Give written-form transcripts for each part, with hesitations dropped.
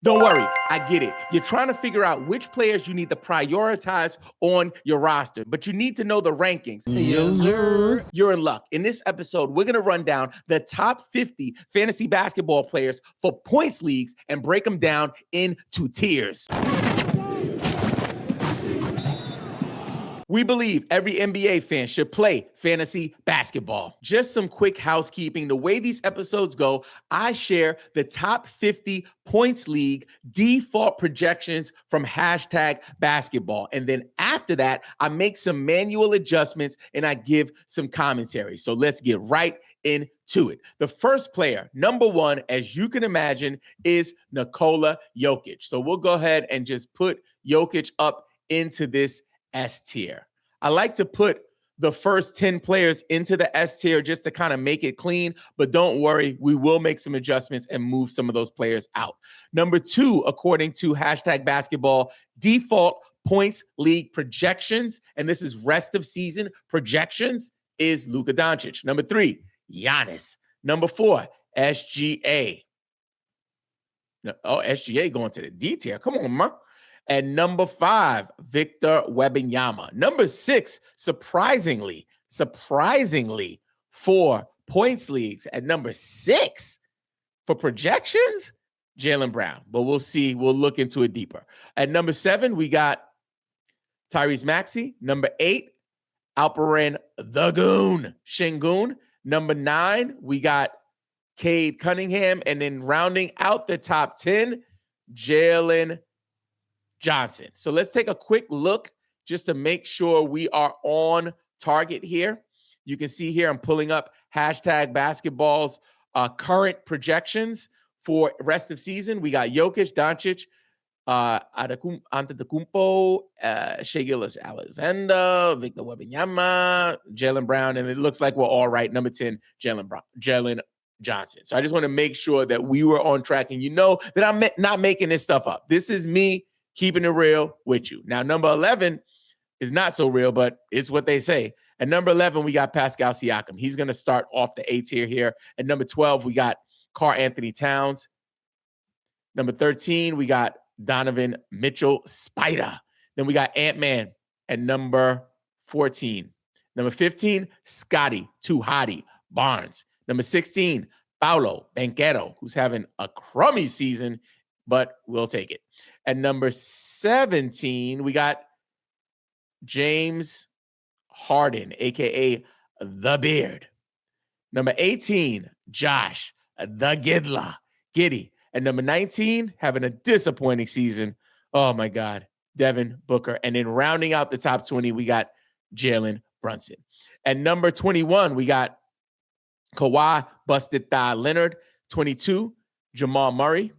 Don't worry, I get it. You're trying to figure out which players you need to prioritize on your roster, but you need to know the rankings. Yes, sir. You're in luck. In this episode, we're going to run down the top 50 fantasy basketball players for points leagues and break them down into tiers. We believe every NBA fan should play fantasy basketball. Just some quick housekeeping. The way these episodes go, I share the top 50 points league default projections from #basketball. And then after that, I make some manual adjustments and I give some commentary. So let's get right into it. The first player, number one, as you can imagine, is Nikola Jokic. So we'll go ahead and just put Jokic up into this S tier. I like to put the first 10 players into the S tier just to kind of make it clean, but don't worry, we will make some adjustments and move some of those players out. Number two, according to #basketball, default points league projections, and this is rest of season projections, is Luka Doncic. Number three, Giannis. Number four, SGA. Oh, SGA going to the D tier. Come on, man. And number five, Victor Wembanyama. Number six, surprisingly, for points leagues at number six for projections, Jaylen Brown. But we'll see. We'll look into it deeper. At number seven, we got Tyrese Maxey. Number eight, Alperen the Goon, Şengün. Number nine, we got Cade Cunningham. And then rounding out the top 10, Jalen Johnson. So let's take a quick look just to make sure we are on target here. You can see here I'm pulling up #basketball's current projections for rest of season. We got Jokic, Doncic, Antetokounmpo, Shai Gilgeous-Alexander, Victor Wembanyama, Jaylen Brown, and it looks like we're all right. Number 10, Jalen Johnson. So I just want to make sure that we were on track, and you know that I'm not making this stuff up. This is me keeping it real with you. Now, number 11 is not so real, but it's what they say. At number 11, we got Pascal Siakam. He's going to start off the A tier here. At number 12, we got Karl-Anthony Towns. Number 13, we got Donovan Mitchell, Spider. Then we got Ant-Man at number 14. Number 15, Scotty, Too Hottie, Barnes. Number 16, Paolo Banchero, who's having a crummy season, but we'll take it. At number 17, we got James Harden, a.k.a. The Beard. Number 18, Josh, The Giddy. At number 19, having a disappointing season. Oh, my God, Devin Booker. And then rounding out the top 20, we got Jalen Brunson. At number 21, we got Kawhi Busted Thigh Leonard. 22, Jamal Murray.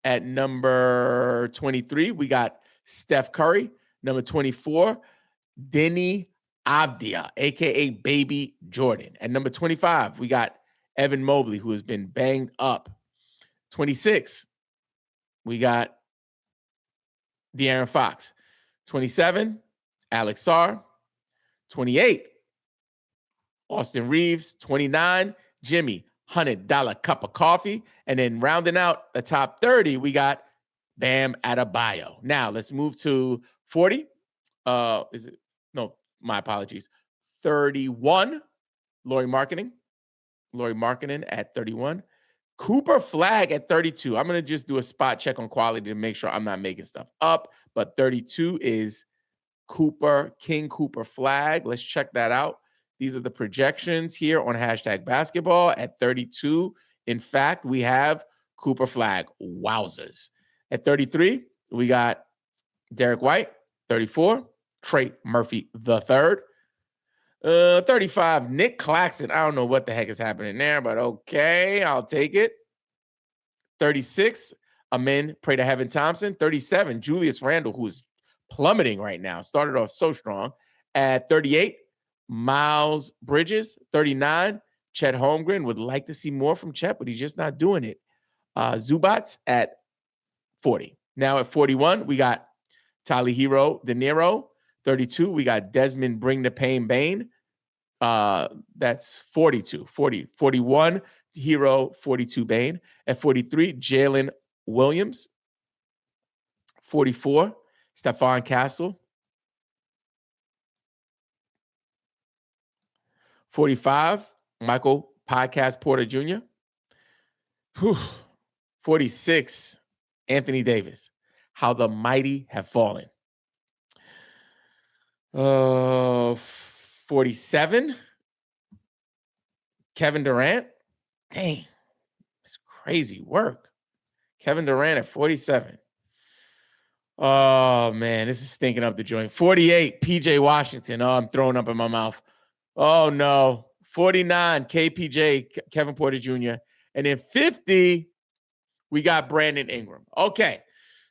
At number 23, we got Steph Curry. Number 24, Denny Avdia, a.k.a. Baby Jordan. At number 25, we got Evan Mobley, who has been banged up. 26, we got De'Aaron Fox. 27, Alex Sarr. 28, Austin Reeves. 29, Jimmy $100 cup of coffee. And then rounding out the top 30, we got Bam Adebayo. Now let's move to 40. No, my apologies. 31, Lauri Markkanen at 31. Cooper Flag at 32. I'm going to just do a spot check on quality to make sure I'm not making stuff up. But 32 is King Cooper Flag. Let's check that out. These are the projections here on #basketball at 32. In fact, we have Cooper Flag. Wowzers. At 33, we got Derek White. 34, Trey Murphy III. 35, Nick Claxton. I don't know what the heck is happening there, but okay, I'll take it. 36, Amen, Pray to Heaven Thompson. 37, Julius Randle, who's plummeting right now. Started off so strong. At 38, Miles Bridges. 39, Chet Holmgren. Would like to see more from Chet, but he's just not doing it. Zubats at 40. Now at 41, we got Tyler Hero De Niro. 32, we got Desmond Bring the Pain Bane. That's 42. 41, Hero, 42, Bane. At 43, Jalen Williams. 44, Stephon Castle. 45, Michael Podcast Porter Jr. 46, Anthony Davis. How the mighty have fallen. 47, Kevin Durant. Dang, it's crazy work. Kevin Durant at 47. Oh, man, this is stinking up the joint. 48, PJ Washington. Oh, I'm throwing up in my mouth. Oh, no. 49, KPJ, Kevin Porter Jr. And then 50, we got Brandon Ingram. Okay,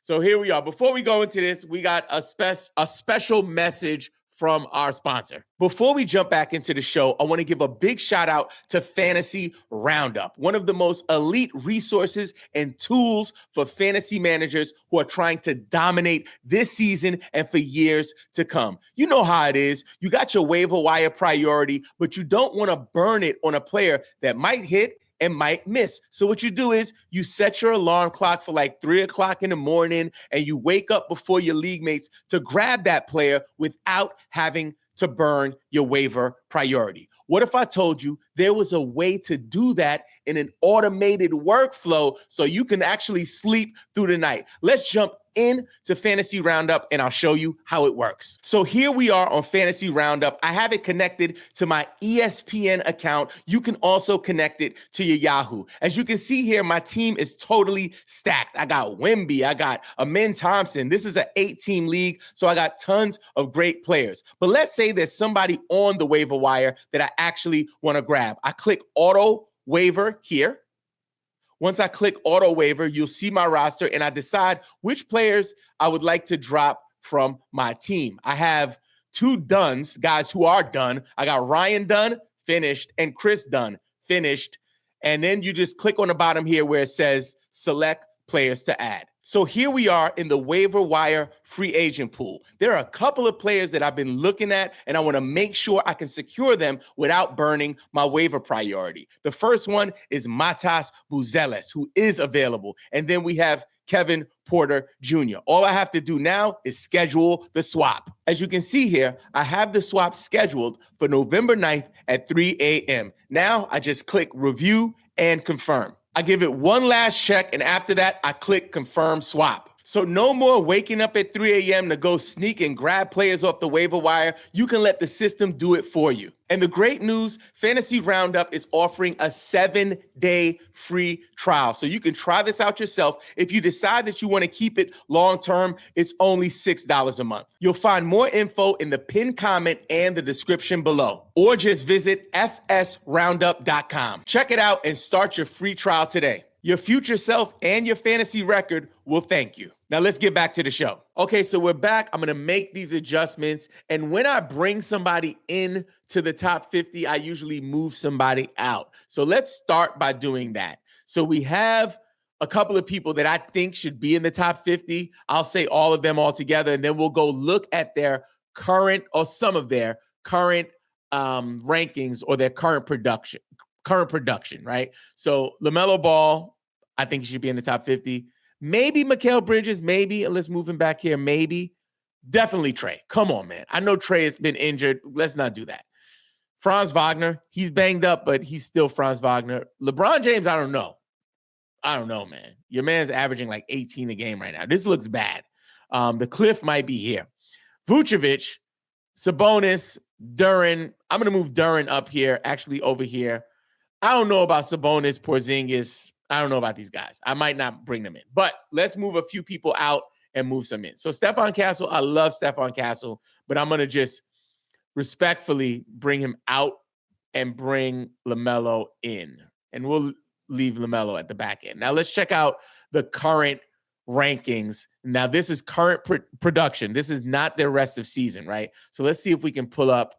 so here we are. Before we go into this, we got a special message from our sponsor. Before we jump back into the show, I want to give a big shout out to Fantasy Roundup, one of the most elite resources and tools for fantasy managers who are trying to dominate this season and for years to come. You know how it is. You got your waiver wire priority, but you don't want to burn it on a player that might hit and might miss. So what you do is you set your alarm clock for like 3 o'clock in the morning and you wake up before your league mates to grab that player without having to burn your waiver priority. What if I told you there was a way to do that in an automated workflow so you can actually sleep through the night? Let's jump into Fantasy Roundup and I'll show you how it works. So here we are on Fantasy Roundup. I have it connected to my ESPN account. You can also connect it to your Yahoo. As you can see here, my team is totally stacked. I got Wemby, I got Amin Thompson. This is an 8-team league, so I got tons of great players. But let's say there's somebody on the waiver wire that I actually want to grab. I click Auto Waiver here. Once I click Auto Waiver, you'll see my roster and I decide which players I would like to drop from my team. I have 2 Duns, guys who are done. I got Ryan Dunn, finished, and Chris Dunn, finished. And then you just click on the bottom here where it says Select Players to Add. So here we are in the waiver wire free agent pool. There are a couple of players that I've been looking at, and I want to make sure I can secure them without burning my waiver priority. The first one is Matas Buzeles, who is available. And then we have Kevin Porter Jr. All I have to do now is schedule the swap. As you can see here, I have the swap scheduled for November 9th at 3 a.m. Now I just click Review and Confirm. I give it one last check, and after that, I click Confirm Swap. So no more waking up at 3 a.m. to go sneak and grab players off the waiver wire. You can let the system do it for you. And the great news, Fantasy Roundup is offering a 7-day free trial. So you can try this out yourself. If you decide that you want to keep it long-term, it's only $6 a month. You'll find more info in the pinned comment and the description below. Or just visit fsroundup.com. Check it out and start your free trial today. Your future self and your fantasy record will thank you. Now let's get back to the show. Okay, so we're back. I'm going to make these adjustments. And when I bring somebody in to the top 50, I usually move somebody out. So let's start by doing that. So we have a couple of people that I think should be in the top 50. I'll say all of them all together, and then we'll go look at their current or some of their current rankings or their current production, right? So LaMelo Ball, I think he should be in the top 50. Maybe Mikal Bridges, maybe. Let's move him back here, maybe. Definitely Trey. Come on, man. I know Trey has been injured. Let's not do that. Franz Wagner, he's banged up, but he's still Franz Wagner. LeBron James, I don't know. Man. Your man's averaging like 18 a game right now. This looks bad. The cliff might be here. Vucevic, Sabonis, Duren. I'm going to move Duren up here, actually over here. I don't know about Sabonis, Porzingis. I don't know about these guys. I might not bring them in. But let's move a few people out and move some in. So Stephon Castle, I love Stephon Castle, but I'm going to just respectfully bring him out and bring LaMelo in. And we'll leave LaMelo at the back end. Now let's check out the current rankings. Now this is current production. This is not their rest of season, right? So let's see if we can pull up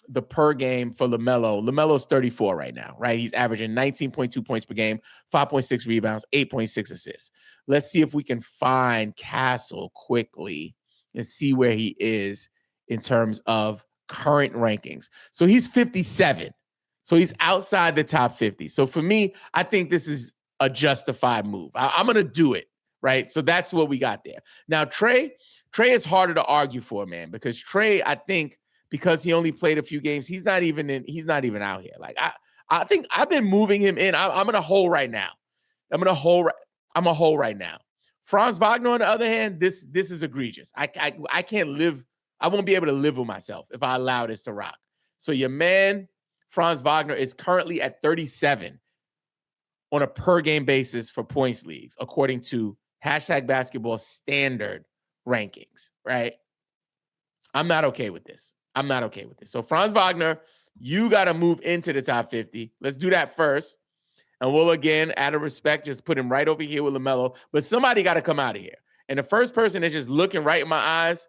the per game for LaMelo. LaMelo's 34 right now, right? He's averaging 19.2 points per game, 5.6 rebounds, 8.6 assists. Let's see if we can find Castle quickly and see where he is in terms of current rankings. So he's 57. So he's outside the top 50. So for me, I think this is a justified move. I'm going to do it, right? So that's what we got there. Now, Trey is harder to argue for, man, because Trey, I think, because he only played a few games, he's not even out here. Like, I think I've been moving him in. I'm in a hole right now. I'm a hole right now. Franz Wagner, on the other hand, this is egregious. I can't live. I won't be able to live with myself if I allow this to rock. So your man, Franz Wagner, is currently at 37 on a per game basis for points leagues, according to #basketball standard rankings, right? I'm not okay with this. So Franz Wagner, you got to move into the top 50. Let's do that first. And we'll, again, out of respect, just put him right over here with LaMelo. But somebody got to come out of here. And the first person that's just looking right in my eyes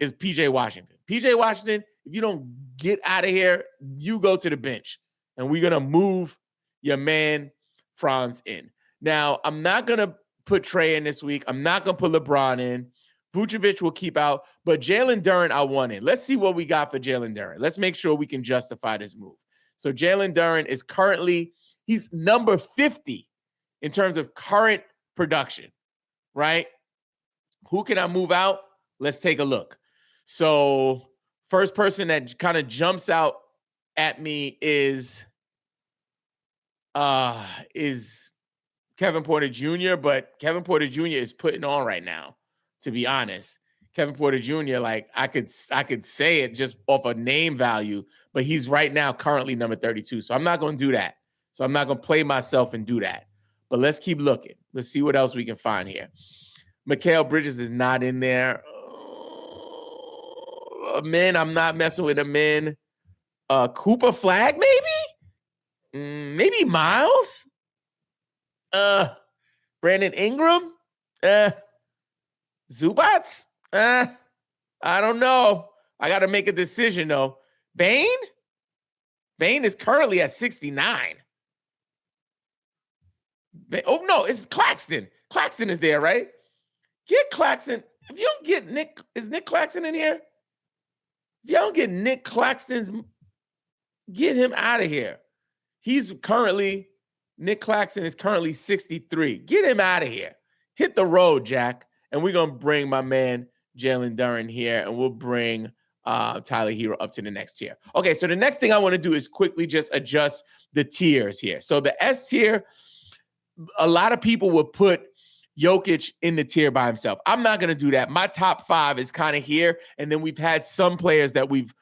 is P.J. Washington. P.J. Washington, if you don't get out of here, you go to the bench. And we're going to move your man Franz in. Now, I'm not going to put Trey in this week. I'm not going to put LeBron in. Vucevic will keep out. But Jalen Duren, I want in. Let's see what we got for Jalen Duren. Let's make sure we can justify this move. So Jalen Duren is currently, he's number 50 in terms of current production, right? Who can I move out? Let's take a look. So first person that kind of jumps out at me is Kevin Porter Jr., but Kevin Porter Jr. is putting on right now, to be honest. Kevin Porter Jr., like I could say it just off a name value, but he's right now currently number 32. So I'm not going to do that. So I'm not going to play myself and do that. But let's keep looking. Let's see what else we can find here. Mikal Bridges is not in there. Men, I'm not messing with a men. Cooper Flag, maybe? Maybe Miles? Brandon Ingram? Zubats? I don't know. I got to make a decision, though. Bane? Bane is currently at 69. Oh, no, it's Claxton. Claxton is there, right? Get Claxton. If you don't get Nick, is Nick Claxton in here? If you don't get Nick Claxton's, get him out of here. Nick Claxton is currently 63. Get him out of here. Hit the road, Jack. And we're going to bring my man Jalen Duren here, and we'll bring Tyler Hero up to the next tier. Okay, so the next thing I want to do is quickly just adjust the tiers here. So the S tier, a lot of people would put Jokic in the tier by himself. I'm not going to do that. My top 5 is kind of here, and then we've had some players that we've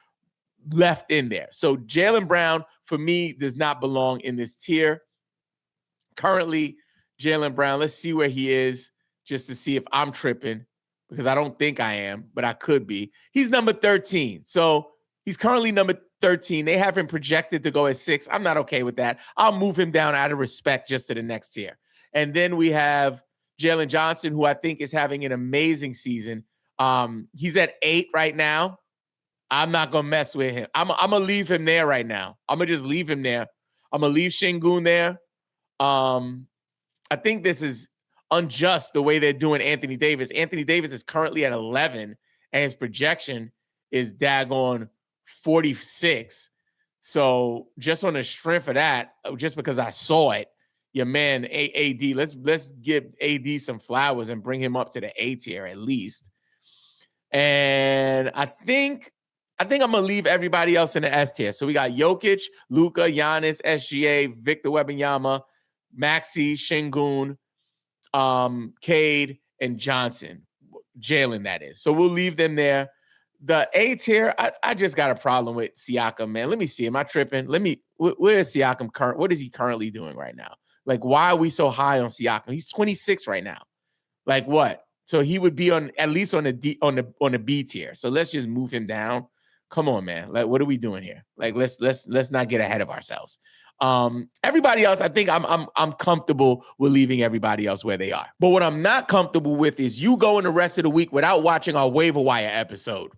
left in there. So Jaylen Brown, for me, does not belong in this tier. Currently, Jaylen Brown, let's see where he is just to see if I'm tripping, because I don't think I am, but I could be. He's number 13. So he's currently number 13. They have him projected to go at 6. I'm not okay with that. I'll move him down out of respect just to the next tier. And then we have Jalen Johnson, who I think is having an amazing season. He's at 8 right now. I'm not going to mess with him. I'm going to leave him there right now. I'm going to just leave him there. I'm going to leave Şengün there. I think this is unjust the way they're doing Anthony Davis. Anthony Davis is currently at 11, and his projection is daggone 46. So just on the strength of that, just because I saw it, your man AD, let's give AD some flowers and bring him up to the A tier at least. And I think I'm gonna leave everybody else in the S tier. So we got Jokic, Luka, Giannis, SGA, Victor Wembanyama, Maxey, Şengün, Cade, and Johnson. Jalen, that is. So we'll leave them there. The A tier, I just got a problem with Siakam, man. Let me see. Am I tripping? Where is Siakam current? What is he currently doing right now? Like, why are we so high on Siakam? He's 26 right now. Like what? So he would be on at least on the B tier. So let's just move him down. Come on, man. Like, what are we doing here? Like, let's not get ahead of ourselves. Everybody else, I think I'm comfortable with leaving everybody else where they are. But what I'm not comfortable with is you going the rest of the week without watching our waiver wire episode.